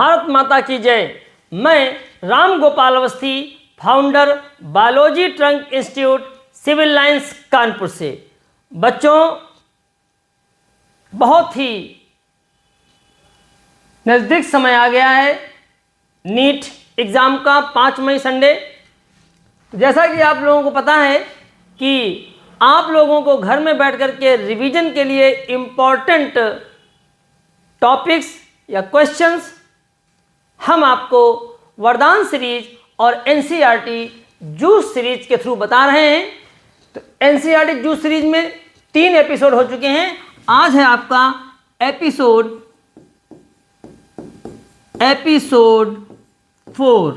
भारत माता की जय। मैं Ram Gopal Awasthi, founder biology trunk institute, civil lines, Kanpur से। बच्चों, बहुत ही नज़दीक समय आ गया है नीट एग्ज़ाम का, 5 मई संडे। जैसा कि आप लोगों को पता है कि आप लोगों को घर में बैठ कर के रिवीजन के लिए इम्पॉर्टेंट टॉपिक्स या क्वेश्चंस हम आपको वरदान सीरीज और एनसीईआरटी जूस सीरीज के थ्रू बता रहे हैं। तो एनसीईआरटी जूस सीरीज में 3 एपिसोड हो चुके हैं। आज है आपका एपिसोड 4,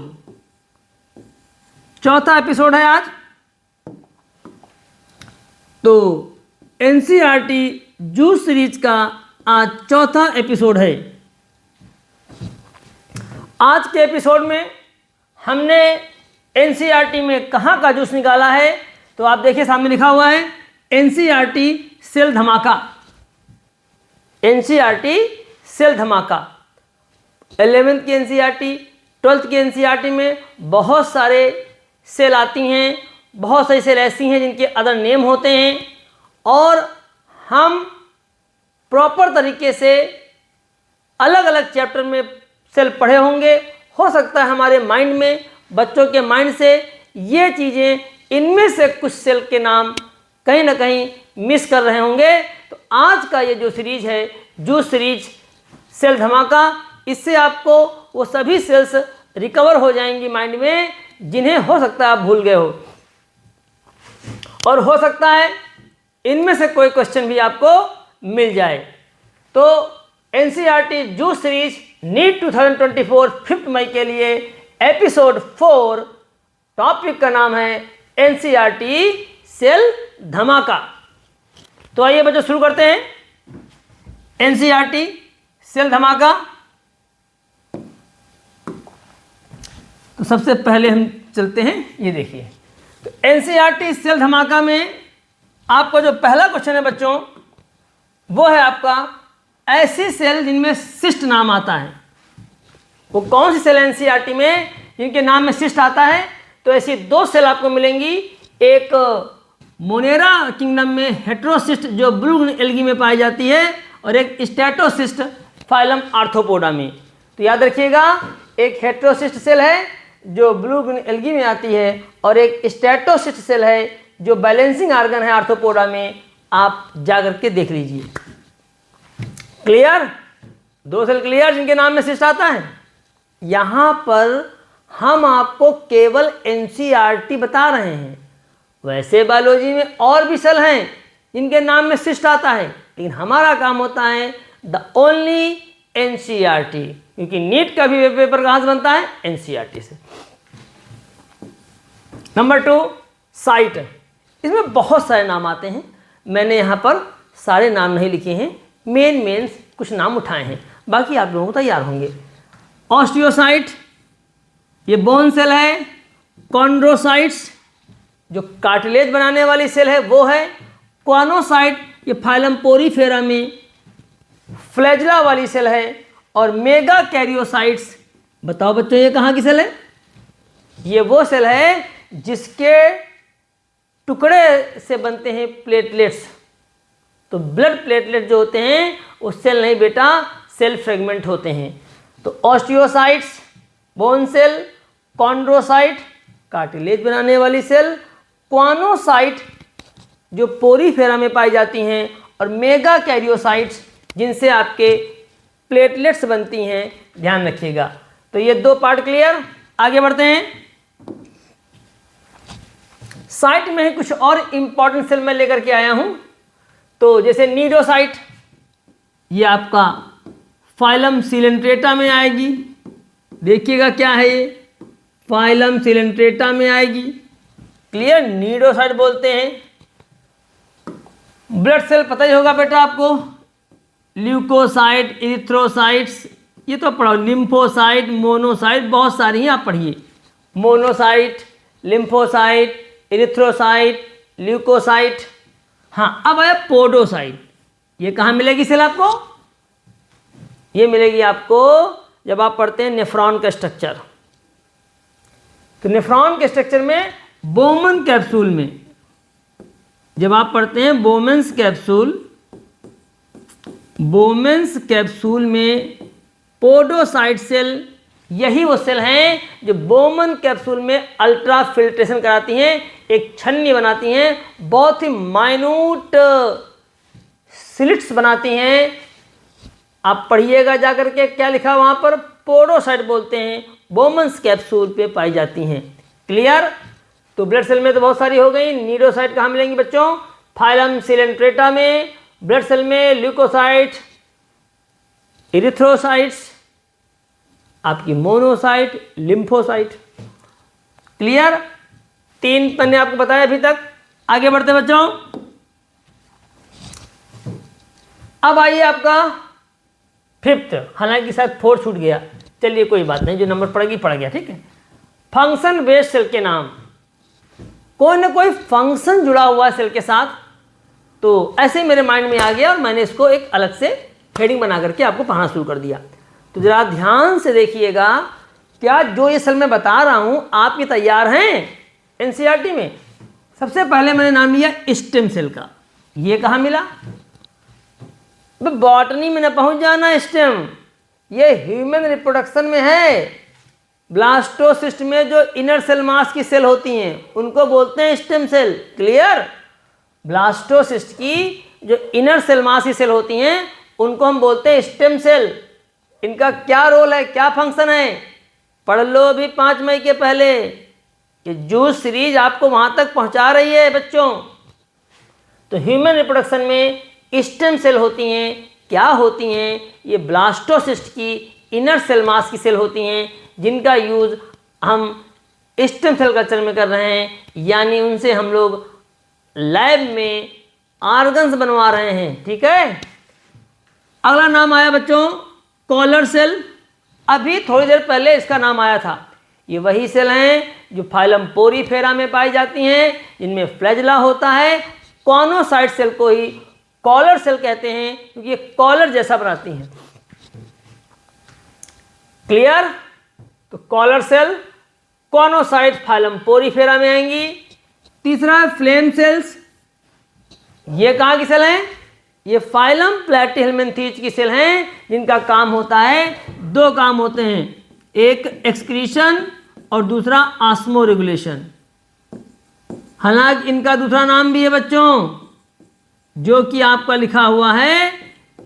चौथा एपिसोड है आज। तो एनसीईआरटी जूस सीरीज का आज चौथा एपिसोड है। आज के एपिसोड में हमने एनसीईआरटी में कहाँ का जूस निकाला है, तो आप देखिए सामने लिखा हुआ है एनसीईआरटी सेल धमाका। एनसीईआरटी सेल धमाका 11th की एनसीईआरटी, 12th की एनसीईआरटी में बहुत सारे सेल आती हैं, बहुत सारी सेल ऐसी हैं जिनके अदर नेम होते हैं, और हम प्रॉपर तरीके से अलग अलग चैप्टर में सेल पढ़े होंगे। हो सकता है हमारे माइंड में, बच्चों के माइंड से ये चीज़ें, इनमें से कुछ सेल के नाम कहीं ना कहीं मिस कर रहे होंगे। तो आज का ये जो सीरीज है, जूस सीरीज सेल धमाका, इससे आपको वो सभी सेल्स रिकवर हो जाएंगी माइंड में जिन्हें हो सकता है आप भूल गए हो, और हो सकता है इनमें से कोई क्वेश्चन भी आपको मिल जाए। तो एनसीईआरटी जूस सीरीज नीट 2024 5 मई के लिए एपिसोड 4, टॉपिक का नाम है एनसीईआरटी सेल धमाका। तो आइए बच्चों शुरू करते हैं एनसीईआरटी सेल धमाका। तो सबसे पहले हम चलते हैं, ये देखिए, तो एनसीईआरटी सेल धमाका में आपका जो पहला क्वेश्चन है बच्चों, वो है आपका ऐसी सेल जिनमें सिस्ट नाम आता है। वो कौन सी सेल एनसीईआरटी में जिनके नाम में सिस्ट आता है? तो ऐसी 2 सेल आपको मिलेंगी। एक मोनेरा किंगडम में हेटेरोसिस्ट जो ब्लू ग्रीन एल्गी में पाई जाती है, और एक स्टेटोसिस्ट फाइलम आर्थ्रोपोडा में। तो याद रखिएगा, एक हेटेरोसिस्ट सेल है जो ब्लू ग्रीन एल्गी में आती है, और एक स्टेटोसिस्ट सेल है जो बैलेंसिंग आर्गन है आर्थ्रोपोडा में। आप जाकर के देख लीजिए। क्लियर? 2 सेल क्लियर जिनके नाम में सिस्ट आता है। यहाँ पर हम आपको केवल एनसीईआरटी बता रहे हैं। वैसे बायोलॉजी में और भी सेल हैं जिनके नाम में सिस्ट आता है, लेकिन हमारा काम होता है द ओनली एनसीईआरटी, क्योंकि नीट का भी पेपर कहाँ से बनता है? एनसीईआरटी से। Number 2, site. इसमें बहुत सारे नाम आते हैं, मैंने यहाँ पर सारे नाम नहीं लिखे हैं, मेन कुछ नाम उठाए हैं, बाकी आप लोगों को तैयार होंगे। ऑस्टियोसाइट, ये बोन सेल है। कॉन्ड्रोसाइट्स, जो कार्टिलेज बनाने वाली सेल है वो है। क्वानोसाइट, ये फाइलम पोरीफेरा में फ्लैजला वाली सेल है। और मेगा कैरियोसाइट्स, बताओ बच्चों ये कहाँ की सेल है? ये वो सेल है जिसके टुकड़े से बनते हैं प्लेटलेट्स। तो ब्लड प्लेटलेट जो होते हैं वो सेल नहीं बेटा, सेल फ्रेगमेंट होते हैं। तो osteocytes bone cell, chondrocyte cartilage बनाने वाली सेल, क्वानोसाइट जो पोरीफेरा में पाई जाती हैं, और मेगा कैरियोसाइट्स जिनसे आपके प्लेटलेट्स बनती हैं। ध्यान रखिएगा। तो ये 2 पार्ट क्लियर। आगे बढ़ते हैं। साइट में ही कुछ और इंपॉर्टेंट सेल मैं लेकर के आया हूं। तो जैसे नीडोसाइट, ये आपका फाइलम सिलेंट्रेटा में आएगी। देखिएगा क्या है ये, फाइलम सिलेंट्रेटा में आएगी। क्लियर? नीडोसाइट बोलते हैं। ब्लड सेल पता ही होगा बेटा आपको, ल्यूकोसाइट, इरिथ्रोसाइट्स, ये तो पढ़ो। लिम्फोसाइट, मोनोसाइट, बहुत सारी हैं, आप पढ़िए। Monocyte, lymphocyte, erythrocyte, leucocyte. हाँ, अब आया पोडोसाइट। ये कहाँ मिलेगी सेल आपको? ये मिलेगी आपको जब आप पढ़ते हैं नेफ्रॉन का स्ट्रक्चर, तो नेफ्रॉन के स्ट्रक्चर में बोमन कैप्सूल में, जब आप पढ़ते हैं बोमेंस कैप्सूल में पोडोसाइट सेल, यही वो सेल हैं जो बोमन कैप्सूल में अल्ट्रा फिल्ट्रेशन कराती हैं, एक छन्नी बनाती हैं, बहुत ही माइन्यूट स्लिट्स बनाती हैं। आप पढ़िएगा जाकर के क्या लिखा वहाँ पर, पोडोसाइट बोलते हैं, बोमन्स कैप्सूल पे पाई जाती हैं। क्लियर? तो ब्लड सेल में तो बहुत सारी हो गई। नीडोसाइट कहाँ मिलेंगी बच्चों? फाइलम सिलेंट्रेटा में। ब्लड सेल में ल्यूकोसाइट, इरिथ्रोसाइट्स, आपकी मोनोसाइट, लिम्फोसाइट। क्लियर? 3 मैंने आपको बताया अभी तक। आगे बढ़ते बच्चों। अब आइए आपका 5th, हालांकि शायद 4 छूट गया, चलिए कोई बात नहीं, जो नंबर पड़ गया, ठीक है। फंक्शन बेस्ड सेल के नाम, कोई ना कोई फंक्शन जुड़ा हुआ है सेल के साथ, तो ऐसे मेरे माइंड में आ गया और मैंने इसको एक अलग से हेडिंग बना करके आपको पढ़ाना शुरू कर दिया। तो जरा ध्यान से देखिएगा, क्या जो ये सेल मैं बता रहा हूं आप ये तैयार हैं? एनसीईआरटी में सबसे पहले मैंने नाम लिया स्टेम सेल का। ये कहाँ मिला? बॉटनी में न पहुंच जाना, स्टेम ये ह्यूमन रिप्रोडक्शन में है। ब्लास्टोसिस्ट में जो इनर सेल मास की सेल होती हैं उनको बोलते हैं स्टेम सेल। क्लियर? ब्लास्टोसिस्ट की जो इनर सेल मास की सेल होती हैं उनको हम बोलते हैं स्टेम सेल। इनका क्या रोल है, क्या फंक्शन है, पढ़ लो अभी 5 मई के पहले। ये जूस सीरीज आपको वहां तक पहुंचा रही है बच्चों। तो ह्यूमन रिप्रोडक्शन में स्टेम सेल होती हैं, क्या होती हैं? ये ब्लास्टोसिस्ट की इनर सेल मास की सेल होती हैं, जिनका यूज हम स्टेम सेल कल्चर में कर रहे हैं, यानी उनसे हम लोग लैब में ऑर्गन्स बनवा रहे हैं। ठीक है। अगला नाम आया बच्चों कॉलर सेल। अभी थोड़ी देर पहले इसका नाम आया था। ये वही सेल हैं जो फाइलम पोरीफेरा में पाई जाती हैं, जिनमें फ्लैजेला होता है। कॉनोसाइट सेल को ही कॉलर सेल कहते हैं, क्योंकि ये कॉलर जैसा बनाती हैं। क्लियर? तो कॉलर सेल कॉनोसाइट फाइलम पोरीफेरा में आएंगी। तीसरा है फ्लेम सेल्स। ये कहाँ की सेल हैं? ये फाइलम प्लैटीहेल्मिन्थीज की सेल हैं, जिनका काम होता है, 2 काम होते हैं, एक एक्सक्रीशन और दूसरा ऑस्मो रेगुलेशन। हालांकि इनका दूसरा नाम भी है बच्चों, जो कि आपका लिखा हुआ है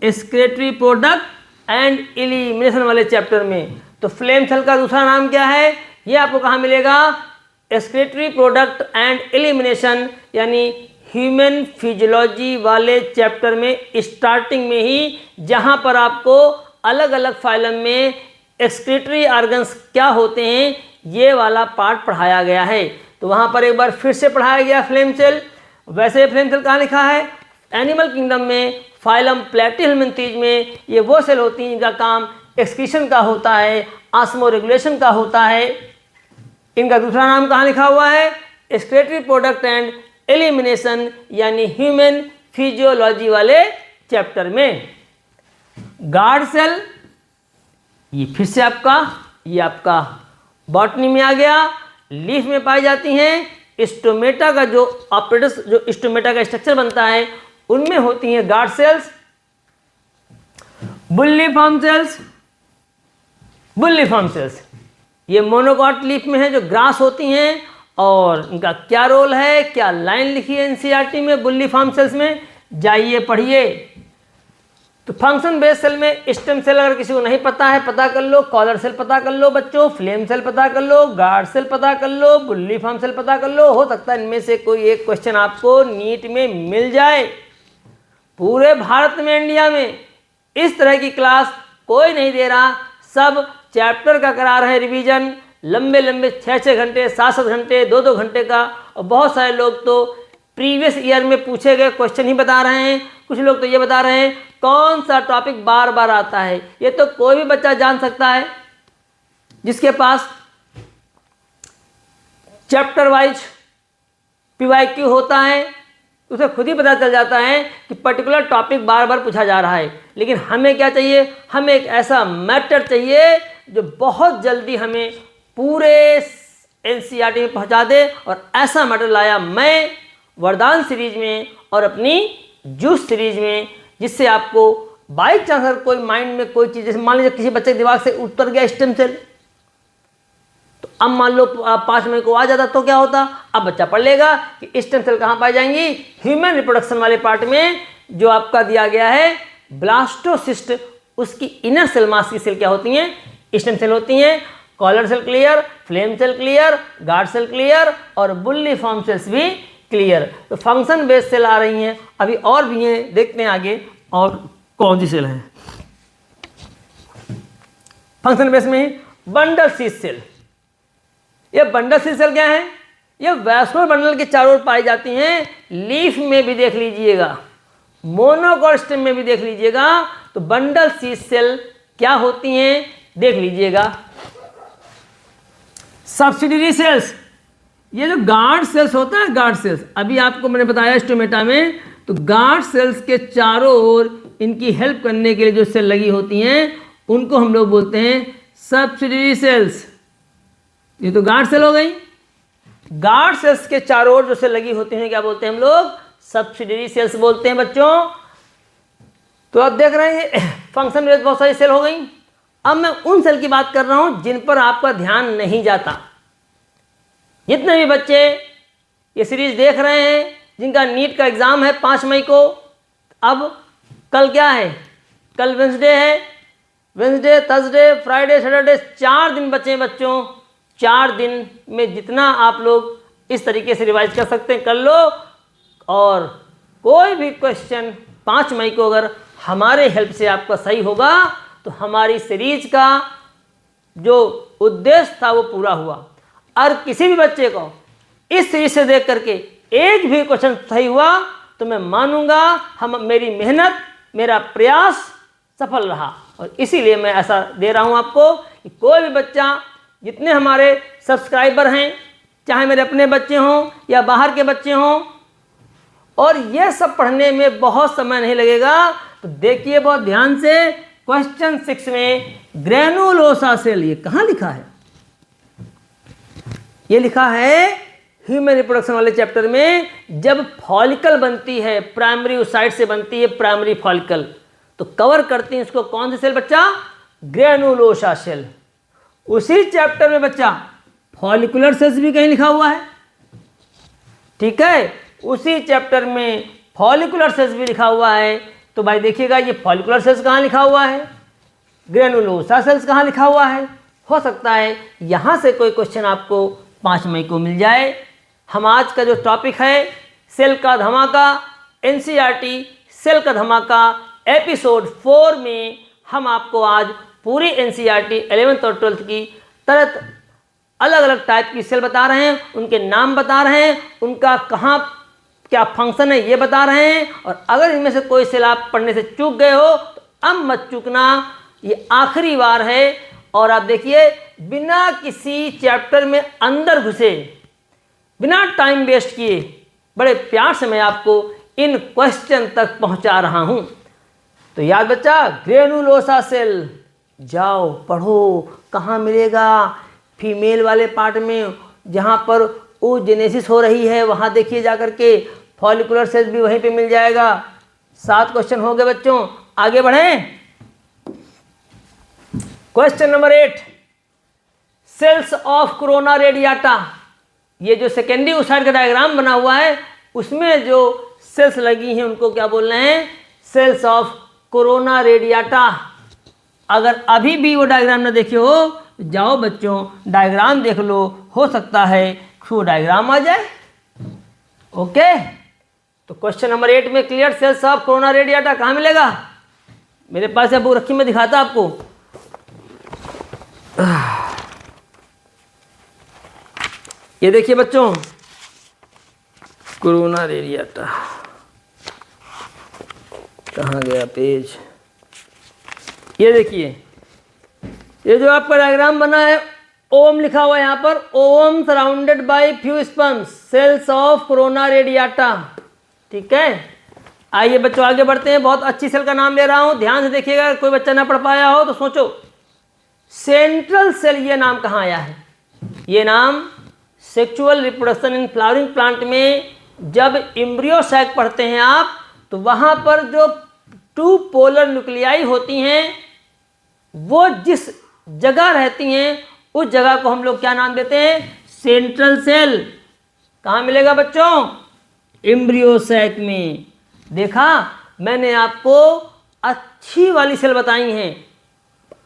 एक्सक्रीटरी प्रोडक्ट एंड एलिमिनेशन वाले चैप्टर में। तो फ्लेम सेल का दूसरा नाम क्या है, ये आपको कहाँ मिलेगा? एक्सक्रीटरी प्रोडक्ट एंड एलिमिनेशन, यानी ह्यूमन फिजियोलॉजी वाले चैप्टर में स्टार्टिंग में ही, जहाँ पर आपको अलग अलग फाइलम में एक्सक्रीटरी ऑर्गन्स क्या होते हैं ये वाला पार्ट पढ़ाया गया है। तो वहाँ पर एक बार फिर से पढ़ाया गया फ्लेम सेल। वैसे फ्लेम सेल कहाँ लिखा है? एनिमल किंगडम में फाइलम प्लैटीहेल्मिन्थीज में ये वो सेल होती हैं जिनका काम एक्सक्रीशन का होता है, ऑस्मो रेगुलेशन का होता है। इनका दूसरा नाम कहाँ लिखा हुआ है? एक्सक्रीटरी प्रोडक्ट एंड एलिमिनेशन, यानी ह्यूमन फिजियोलॉजी वाले चैप्टर में। गार्ड सेल, ये फिर से आपका बॉटनी में आ गया। लीफ में पाई जाती हैं। स्टोमेटा का जो ऑपरेटस, जो स्टोमेटा का स्ट्रक्चर बनता है, उनमें होती हैं गार्ड सेल्स। बुल्लीफॉर्म सेल्स ये मोनोकॉट लीफ में है, जो ग्रास होती हैं। और इनका क्या रोल है, क्या लाइन लिखी है एनसीईआरटी में बुल्लीफॉर्म सेल्स में, जाइए पढ़िए। तो फंक्शन बेस्ड सेल में स्टेम सेल अगर किसी को नहीं पता है, पता कर लो। कॉलर सेल पता कर लो बच्चों, फ्लेम सेल पता कर लो, गार्ड सेल पता कर लो, बुल्लीफॉर्म सेल पता कर लो। हो सकता है इनमें से कोई एक क्वेश्चन आपको नीट में मिल जाए। पूरे भारत में, इंडिया में इस तरह की क्लास कोई नहीं दे रहा। सब चैप्टर का करा रहे रिवीजन, लंबे 6 घंटे, 7 घंटे, 2 घंटे का। और बहुत सारे लोग तो प्रीवियस ईयर में पूछे गए क्वेश्चन ही बता रहे हैं। कुछ लोग तो ये बता रहे हैं कौन सा टॉपिक बार बार आता है। ये तो कोई भी बच्चा जान सकता है जिसके पास चैप्टर वाइज PYQ होता है, उसे खुद ही पता चल जाता है कि पर्टिकुलर टॉपिक बार बार पूछा जा रहा है। लेकिन हमें क्या चाहिए, हमें एक ऐसा मैटर चाहिए जो बहुत जल्दी हमें पूरे एनसीईआरटी में पहुंचा दे, और ऐसा मैटर लाया मैं वरदान सीरीज में और अपनी जूस सीरीज में, जिससे आपको बाई चांस अगर कोई माइंड में कोई चीज़, जैसे मान लीजिए किसी बच्चे के दिमाग से उतर गया स्टेम सेल, तो अब मान लो 5 मई को आ जाता तो क्या होता, अब बच्चा पढ़ लेगा कि स्टेम सेल कहाँ पाई जाएंगी, ह्यूमन रिप्रोडक्शन वाले पार्ट में जो आपका दिया गया है ब्लास्टोसिस्ट, उसकी इनर सेल मास की सेल क्या होती हैं, स्टेम सेल होती हैं। Collar cell clear, flame cell clear, guard cell clear और बुल्ली फॉर्म सेल्स भी क्लियर। तो फंक्शन बेस्ड सेल आ रही हैं, अभी और भी हैं, देखते हैं आगे और कौन सी सेल हैं। फंक्शन बेस में बंडल शीथ सेल, ये बंडल शीथ सेल क्या है, ये वैस्कुलर बंडल के चारों ओर पाई जाती हैं। लीफ में भी देख लीजिएगा, मोनोकोट स्टेम में भी देख लीजिएगा। तो बंडल शीथ सेल क्या होती हैं देख लीजिएगा। सब्सिडरी सेल्स, ये जो गार्ड सेल्स होता है, गार्ड सेल्स अभी आपको मैंने बताया स्टोमेटा में, तो गार्ड सेल्स के चारों ओर इनकी हेल्प करने के लिए जो सेल लगी होती हैं उनको हम लोग बोलते हैं सब्सिडरी सेल्स। ये तो गार्ड सेल हो गई। गार्ड सेल्स के चारों ओर जो सेल लगी होती हैं क्या बोलते हैं हम लोग, सब्सिडरी सेल्स बोलते हैं बच्चों। तो आप देख रहे हैं फंक्शन बेस्ड बहुत सारी सेल हो गई। अब मैं उन सेल की बात कर रहा हूं जिन पर आपका ध्यान नहीं जाता। जितने भी बच्चे ये सीरीज देख रहे हैं जिनका नीट का एग्जाम है 5 मई को, अब कल क्या है, कल वेंसडे है, वेंसडे, थर्सडे, फ्राइडे, सैटरडे, 4 दिन बचे हैं बच्चों। 4 दिन में जितना आप लोग इस तरीके से रिवाइज कर सकते हैं कर लो, और कोई भी क्वेश्चन 5 मई को अगर हमारे हेल्प से आपका सही होगा तो हमारी सीरीज का जो उद्देश्य था वो पूरा हुआ। और किसी भी बच्चे को इस सीरीज से देख करके एक भी क्वेश्चन सही हुआ तो मैं मानूंगा मेरी मेहनत, मेरा प्रयास सफल रहा। और इसीलिए मैं ऐसा दे रहा हूं आपको कि कोई भी बच्चा, जितने हमारे सब्सक्राइबर हैं, चाहे मेरे अपने बच्चे हों या बाहर के बच्चे हों, और ये सब पढ़ने में बहुत समय नहीं लगेगा। तो देखिए बहुत ध्यान से, क्वेश्चन 6 में ग्रेनुलोसा सेल, ये कहाँ लिखा है, ये लिखा है ह्यूमन रिप्रोडक्शन वाले चैप्टर में। जब फॉलिकल बनती है, प्राइमरी साइड से बनती है प्राइमरी फॉलिकल, तो कवर करती है इसको कौन सी सेल बच्चा, ग्रेनुलोसा सेल। उसी चैप्टर में बच्चा फॉलिकुलर सेल्स भी कहीं लिखा हुआ है, ठीक है, उसी चैप्टर में फॉलिकुलर सेल्स भी लिखा हुआ है। तो भाई देखिएगा ये फॉलिकुलर सेल्स कहाँ लिखा हुआ है, ग्रेनुलोसा सेल्स कहाँ लिखा हुआ है। हो सकता है यहाँ से कोई क्वेश्चन आपको 5 मई को मिल जाए। हम आज का जो टॉपिक है सेल का धमाका, एनसीईआरटी सेल का धमाका एपिसोड 4 में हम आपको आज पूरी एनसीईआरटी 11th और 12th की तरह अलग अलग टाइप की सेल बता रहे हैं, उनके नाम बता रहे हैं, उनका कहाँ क्या फंक्शन है ये बता रहे हैं। और अगर इनमें से कोई सेल आप पढ़ने से चूक गए हो तो अब मत चूकना, ये आखिरी बार है। और आप देखिए बिना किसी चैप्टर में अंदर घुसे, बिना टाइम वेस्ट किए, बड़े प्यार से मैं आपको इन क्वेश्चन तक पहुंचा रहा हूं। तो याद बच्चा, ग्रेनुलोसा सेल जाओ पढ़ो, कहाँ मिलेगा, फीमेल वाले पार्ट में जहाँ पर oogenesis हो रही है वहाँ देखिए जा करके, फॉलिकुलर सेल्स भी वहीं पे मिल जाएगा। 7 क्वेश्चन हो गए बच्चों, आगे बढ़ें। Question number 8, cells of corona radiata. ये जो सेकेंडरी ओसाइड का डायग्राम बना हुआ है उसमें जो सेल्स लगी हैं उनको क्या बोल रहे हैं, सेल्स ऑफ कोरोना रेडियाटा। अगर अभी भी वो डायग्राम ना देखे हो तो जाओ बच्चों डायग्राम देख लो, हो सकता है वो डायग्राम आ जाए। ओके, तो क्वेश्चन नंबर 8 में clear, cells of corona radiata कहाँ मिलेगा, मेरे पास है बुक रखी, मैं दिखाता आपको। ये देखिए बच्चों, कोरोना रेडियाटा कहाँ गया पेज, ये देखिए, ये जो आपका डायग्राम बना है, ओम लिखा हुआ है यहाँ पर, ovum surrounded by few sponge, cells of corona radiata. ठीक है, आइए बच्चों आगे बढ़ते हैं। बहुत अच्छी सेल का नाम ले रहा हूं, ध्यान से देखिएगा, कोई बच्चा ना पढ़ पाया हो तो सोचो। सेंट्रल सेल, ये नाम कहाँ आया है? ये नाम sexual reproduction in flowering plant में जब एम्ब्रियो सैक पढ़ते हैं आप, तो वहां पर जो 2 पोलर न्यूक्लियाई होती हैं वो जिस जगह रहती हैं उस जगह को हम लोग क्या नाम देते हैं? Central cell. कहाँ मिलेगा बच्चों? एम्ब्रियो सैक में। देखा, मैंने आपको अच्छी वाली सेल बताई हैं।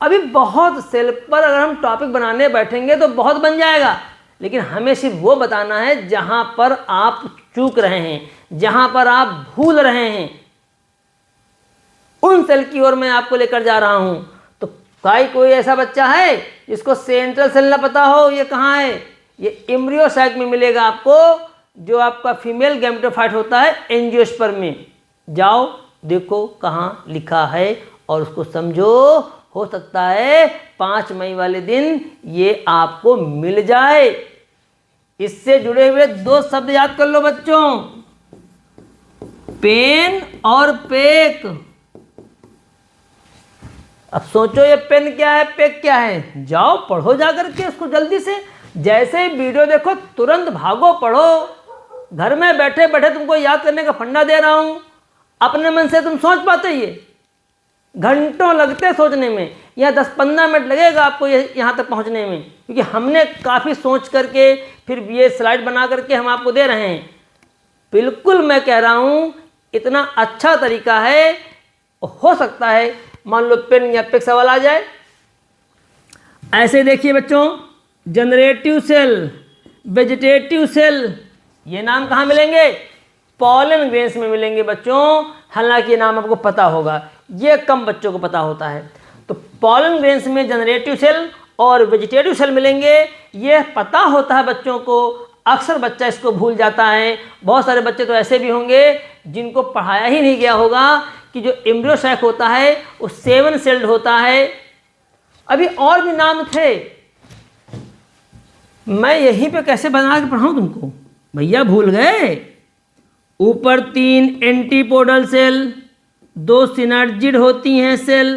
अभी बहुत सेल पर अगर हम टॉपिक बनाने बैठेंगे तो बहुत बन जाएगा, लेकिन हमें सिर्फ वो बताना है जहां पर आप चूक रहे हैं, जहां पर आप भूल रहे हैं, उन सेल की ओर मैं आपको लेकर जा रहा हूं। तो कोई ऐसा बच्चा है जिसको सेंट्रल सेल ना पता हो? ये कहाँ है? ये एम्ब्रियो सैक में मिलेगा आपको, जो आपका फीमेल गैमेटोफाइट होता है एंजियोस्पर्म में। जाओ देखो कहाँ लिखा है और उसको समझो। हो सकता है 5 मई वाले दिन ये आपको मिल जाए। इससे जुड़े हुए 2 शब्द याद कर लो बच्चों, पेन और पेक। अब सोचो ये पेन क्या है, पेक क्या है? जाओ पढ़ो जाकर के उसको जल्दी से। जैसे ही वीडियो देखो तुरंत भागो पढ़ो। घर में बैठे बैठे तुमको याद करने का फंडा दे रहा हूं, अपने मन से तुम सोच पाते? ये घंटों लगते सोचने में, या 10-15 मिनट लगेगा आपको यहाँ तक पहुँचने में, क्योंकि हमने काफ़ी सोच करके फिर ये स्लाइड बना करके हम आपको दे रहे हैं। बिल्कुल मैं कह रहा हूँ इतना अच्छा तरीका है। हो सकता है मान लो पेन या पेक सवाल आ जाए। ऐसे देखिए बच्चों, जनरेटिव सेल, वेजिटेटिव सेल, ये नाम कहाँ मिलेंगे? पॉलन ग्रेन्स में मिलेंगे बच्चों। हालांकि ये नाम आपको पता होगा, ये कम बच्चों को पता होता है। तो पॉलन ग्रेन्स में जनरेटिव सेल और वेजिटेटिव सेल मिलेंगे, ये पता होता है बच्चों को। अक्सर बच्चा इसको भूल जाता है। बहुत सारे बच्चे तो ऐसे भी होंगे जिनको पढ़ाया ही नहीं गया होगा कि जो एम्ब्रियो सैक होता है वो 7 सेल्ड होता है। अभी और भी नाम थे, मैं यहीं पे कैसे बना के पढ़ाऊँ तुमको? भैया भूल गए। ऊपर 3 एंटीपोडल सेल, 2 सिनर्जिड होती हैं सेल,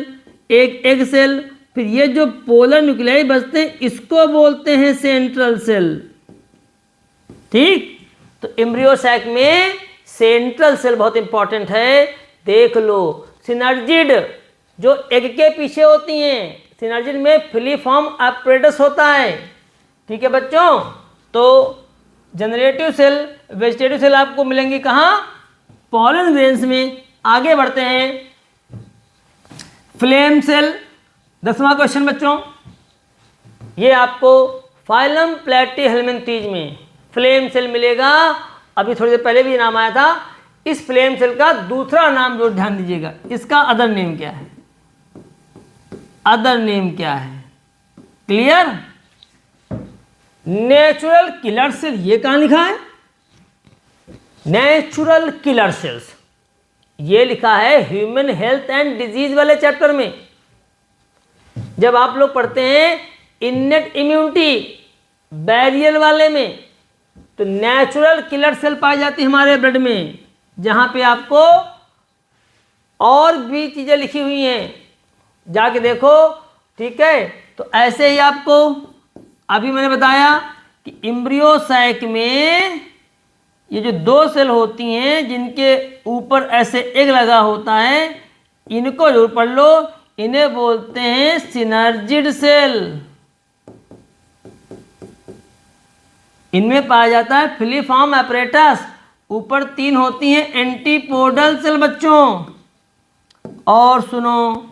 1 एग सेल, फिर ये जो पोलर न्यूक्लियाई बचते हैं इसको बोलते हैं सेंट्रल सेल। ठीक, तो एम्ब्रियो सैक में सेंट्रल सेल बहुत इंपॉर्टेंट है। देख लो, सिनर्जिड जो एग के पीछे होती हैं, सिनर्जिड में फिलीफॉर्म apparatus होता है। ठीक है बच्चों, तो जनरेटिव सेल, वेजिटेटिव सेल आपको मिलेंगी कहाँ? पॉलन ग्रेन्स में। आगे बढ़ते हैं, फ्लेम सेल, 10वां क्वेश्चन बच्चों। ये आपको फाइलम प्लेटीहेल्मिन्थीज में फ्लेम सेल मिलेगा। अभी थोड़ी देर पहले भी नाम आया था। इस फ्लेम सेल का दूसरा नाम जो ध्यान दीजिएगा, इसका अदर नेम क्या है? अदर नेम क्या है? क्लियर? नेचुरल किलर सेल, ये कहां लिखा है? नेचुरल किलर सेल्स, ये लिखा है ह्यूमन हेल्थ एंड डिजीज वाले चैप्टर में। जब आप लोग पढ़ते हैं इनेट इम्यूनिटी बैरियर वाले में, तो नेचुरल किलर सेल पाई जाती है हमारे ब्लड में, जहां पे आपको और भी चीजें लिखी हुई हैं, जाके देखो। ठीक है, तो ऐसे ही आपको अभी मैंने बताया कि एम्ब्रियो सैक में ये जो 2 सेल होती हैं जिनके ऊपर ऐसे एग लगा होता है, इनको जरूर पढ़ लो। इन्हें बोलते हैं सिनर्जिड सेल। इनमें पाया जाता है फिलीफॉर्म apparatus। ऊपर 3 होती हैं एंटीपोडल सेल बच्चों। और सुनो,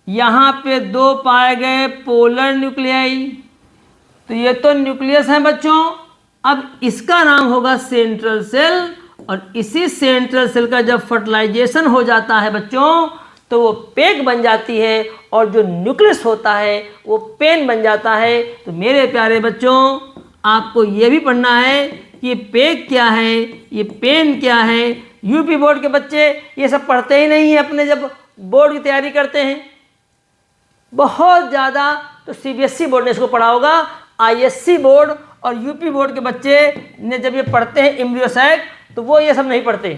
यहाँ पे 2 पाए गए पोलर न्यूक्लियाई, तो ये तो न्यूक्लियस है बच्चों। अब इसका नाम होगा सेंट्रल सेल, और इसी सेंट्रल सेल का जब फर्टिलाइजेशन हो जाता है बच्चों, तो वो पेग बन जाती है, और जो न्यूक्लियस होता है वो पेन बन जाता है। तो मेरे प्यारे बच्चों, आपको ये भी पढ़ना है कि ये पेग क्या है, ये पेन क्या है। यूपी बोर्ड के बच्चे ये सब पढ़ते ही नहीं है अपने जब बोर्ड की तैयारी करते हैं। बहुत ज़्यादा तो सीबीएसई बोर्ड ने इसको पढ़ा होगा। आईएससी बोर्ड और यूपी बोर्ड के बच्चे ने जब ये पढ़ते हैं एम्ब्रियो सैक, तो वो ये सब नहीं पढ़ते।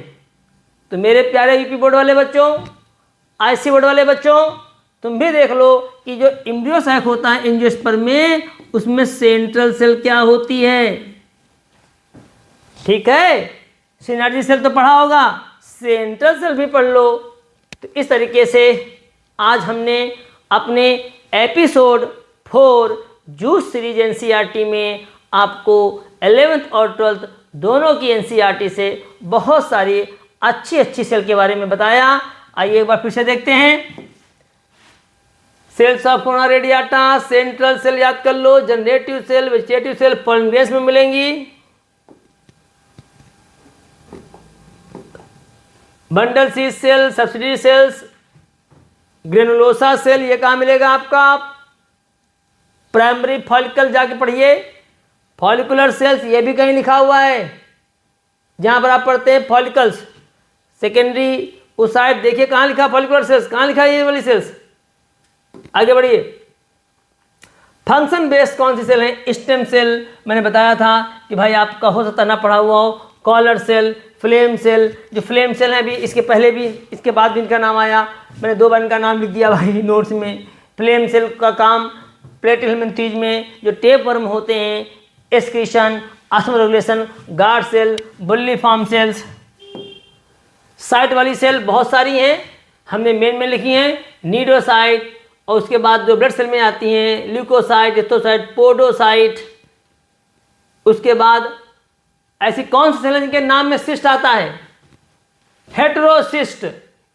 तो मेरे प्यारे यूपी बोर्ड वाले बच्चों, आईसी बोर्ड वाले बच्चों, तुम भी देख लो कि जो एम्ब्रियो सैक होता है एंजियोस्पर्म में, उसमें सेंट्रल सेल क्या होती है। ठीक है, सिनर्जी सेल तो पढ़ा होगा, सेंट्रल सेल भी पढ़ लो। तो इस तरीके से आज हमने अपने एपिसोड 4 जूस सीरीज एनसीईआरटी में आपको 11th और 12th दोनों की एनसीईआरटी से बहुत सारी अच्छी सेल के बारे में बताया। आइए एक बार फिर से देखते हैं। Cells of corona radiata, central cell याद कर लो, generative cell, vegetative cell polymerase में मिलेंगी, bundle seed cell, subsidy cells, granulosa cell, ये कहाँ मिलेगा आपका, प्राइमरी फॉलिकल जाके पढ़िए, फॉलिकुलर सेल्स ये भी कहीं लिखा हुआ है जहां पर आप पढ़ते हैं फॉलिकल्स, सेकेंडरी उस साइड देखिए कहाँ लिखा फॉलिकुलर सेल्स, कहाँ लिखा है ये वाली सेल्स। आगे बढ़िए। फंक्शन बेस्ड कौन सी सेल है, स्टेम सेल मैंने बताया था कि भाई आपका हो सकता ना पढ़ा हुआ हो, कॉलर सेल, फ्लेम सेल, जो फ्लेम सेल है भी इसके पहले भी इसके बाद भी इनका नाम आया, मैंने 2 बार इनका नाम लिख दिया भाई नोट्स में। फ्लेम सेल का काम प्लेटिहेल्मिन्थीज में जो टेप वर्म होते हैं, एक्सक्रीशन, ऑस्मोरेगुलेशन, गार्ड सेल, बुल्ली फॉर्म सेल्स। साइट वाली सेल बहुत सारी हैं, हमने मेन में लिखी हैं, नीडोसाइट, और उसके बाद जो ब्लड सेल में आती हैं, ल्यूकोसाइट, एस्थोसाइट, पोडोसाइट। उसके बाद ऐसी कौन सी सेल है जिनके नाम में सिस्ट आता है, हेटेरोसिस्ट,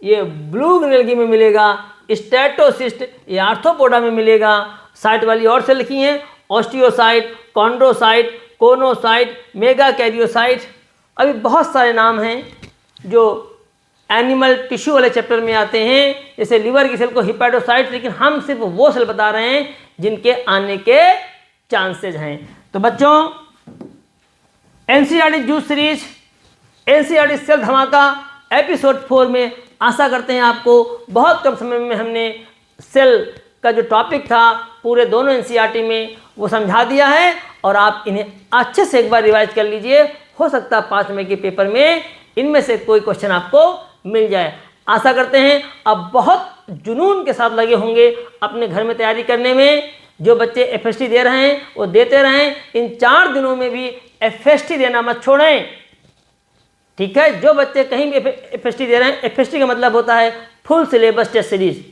ये ब्लू ग्रेनल्गी में मिलेगा, स्टेटोसिस्ट ये आर्थ्रोपोडा में मिलेगा। साइट वाली और सेल लिखी हैं, ऑस्टियोसाइट, कॉन्ड्रोसाइट, कोनोसाइट, मेगा कैरियोसाइट। अभी बहुत सारे नाम हैं जो एनिमल टिश्यू वाले चैप्टर में आते हैं, जैसे लिवर की सेल को हिपैटोसाइट, लेकिन हम सिर्फ वो सेल बता रहे हैं जिनके आने के चांसेज हैं। तो बच्चों NCERT juice series, NCERT cell धमाका एपिसोड 4 में आशा करते हैं आपको बहुत कम समय में हमने सेल का जो टॉपिक था पूरे दोनों एनसीईआरटी में वो समझा दिया है, और आप इन्हें अच्छे से एक बार रिवाइज कर लीजिए। हो सकता है 5 मई के पेपर में इनमें से कोई क्वेश्चन आपको मिल जाए। आशा करते हैं आप बहुत जुनून के साथ लगे होंगे अपने घर में तैयारी करने में। जो बच्चे एफएसटी दे रहे हैं वो देते रहें, इन 4 दिनों में भी एफएसटी देना मत छोड़ें। ठीक है, जो बच्चे कहीं भी एफएसटी दे रहे हैं, एफएसटी का मतलब होता है फुल सिलेबस टेस्ट सीरीज।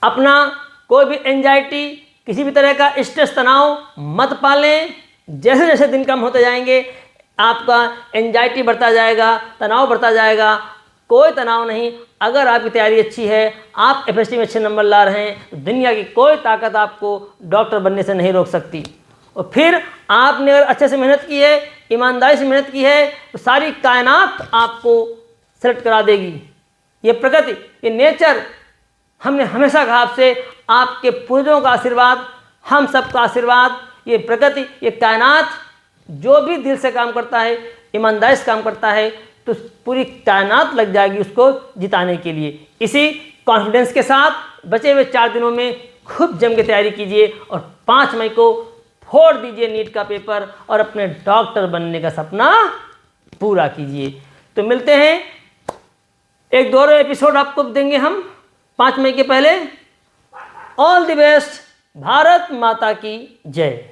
अपना कोई भी एंजाइटी, किसी भी तरह का स्ट्रेस, तनाव मत पालें। जैसे जैसे दिन कम होते जाएंगे आपका एंजाइटी बढ़ता जाएगा, तनाव बढ़ता जाएगा। कोई तनाव नहीं, अगर आपकी तैयारी अच्छी है, आप एफएसटी में अच्छे नंबर ला रहे हैं, तो दुनिया की कोई ताकत आपको डॉक्टर बनने से नहीं रोक सकती। और फिर आपने अगर अच्छे से मेहनत की है, ईमानदारी से मेहनत की है, तो सारी कायनात आपको सेलेक्ट करा देगी। ये प्रकृति, ये नेचर, हमने हमेशा कहा आपसे, आपके पूर्वजों का आशीर्वाद, हम सबका आशीर्वाद, ये प्रकृति, ये कायनात जो भी दिल से काम करता है, ईमानदारी से काम करता है, तो पूरी कायनात लग जाएगी उसको जिताने के लिए। इसी कॉन्फिडेंस के साथ बचे हुए 4 दिनों में खूब जम के तैयारी कीजिए और 5 मई को फोड़ दीजिए नीट का पेपर और अपने डॉक्टर बनने का सपना पूरा कीजिए। तो मिलते हैं, एक दो एपिसोड आपको देंगे हम 5 मई के पहले। ऑल द बेस्ट, भारत माता की जय।